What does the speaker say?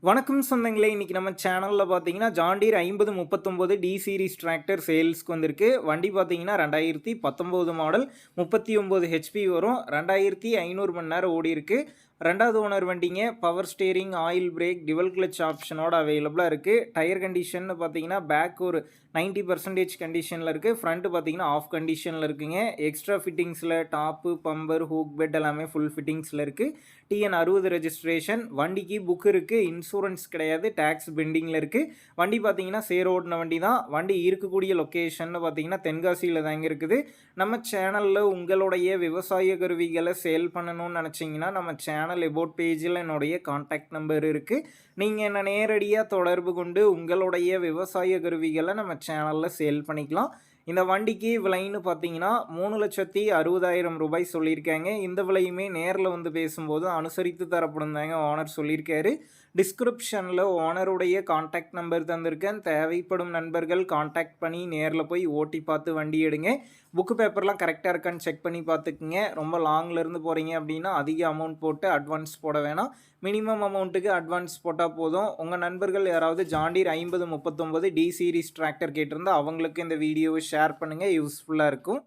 வணக்கம் சொந்தங்களே! இன்னைக்கு நம்ம சேனல்ல பார்த்தீங்கன்னா, John Deere 5039 D series tractor சேல்ஸ்க்கு வந்திருக்கு. வண்டி பார்த்தீங்கன்னா 2019 மாடல் 39 ஹெச்பி வரும். 2500 மணி நேரம் ஓடியிருக்கு. 2வது ஓனர் வண்டிங்க. Power steering, oil brake, dual clutch ஆப்ஷனோட அவைலபிளா இருக்கு. டயர் கண்டிஷன்னு பார்த்தீங்கன்னா, பேக் ஒரு 90% கண்டிஷன்ல இருக்கு. ஃப்ரண்ட் பார்த்தீங்கன்னா, ஆஃப் கண்டிஷன்ல இருக்குங்க. எக்ஸ்ட்ரா ஃபிட்டிங்ஸ்ல டாப்பு, பம்பர், ஹூக் பெட் எல்லாமே ஃபுல் ஃபிட்டிங்ஸ்ல இருக்கு. டிஎன் 60 ரெஜிஸ்ட்ரேஷன். வண்டிக்கு புக் இருக்கு. இன்சூரன்ஸ் கிடையாது. டாக்ஸ் பெண்டிங்ல இருக்கு. வண்டி பார்த்தீங்கன்னா, சேர் ஓட்டுன வண்டி தான். வண்டி இருக்கக்கூடிய லொக்கேஷன்னு பார்த்தீங்கன்னா, தென்காசியில தாங்க இருக்குது. நம்ம சேனல்ல உங்களுடைய விவசாய கருவிகள சேல் பண்ணணும்னு நெனச்சீங்கன்னா, நம்ம சேனல் எபோட் பேஜில என்னுடைய கான்டாக்ட் நம்பர் இருக்கு. நீங்க என்ன நேரடியா தொடர்பு கொண்டு உங்களுடைய விவசாய கருவிகள நம்ம சேனல்ல சேல் பண்ணிக்கலாம். இந்த வண்டிக்கு விலைன்னு பார்த்தீங்கன்னா, ரூ. 3,60,000 சொல்லியிருக்காங்க. இந்த விலையுமே நேர்ல வந்து பேசும்போது அனுசரித்து தரப்படும் தாங்க ஓனர் சொல்லியிருக்காரு. டிஸ்கிரிப்ஷன்ல ஓனருடைய கான்டாக்ட் நம்பர் தந்திருக்கேன். தேவைப்படும் நண்பர்கள் கான்டாக்ட் பண்ணி நேர்ல போய் ஓட்டி பார்த்து வண்டி எடுங்க. புக்கு பேப்பர்லாம் கரெக்ட்டா இருக்கான்னு செக் பண்ணி பார்த்துக்குங்க. ரொம்ப லாங்ல இருந்து போறீங்க அப்படின்னா, அதிக அமௌண்ட் போட்டு அட்வான்ஸ் போட வேணாம். மினிமம் அமௌண்ட்டுக்கு அட்வான்ஸ் போட்டா போதும். உங்க நண்பர்கள் யாராவது John Deere 5039 D series tractor கேட்டிருந்தா, அவங்களுக்கு இந்த வீடியோவை ஷேர் பண்ணுங்க. யூஸ்ஃபுல்லா இருக்கும்.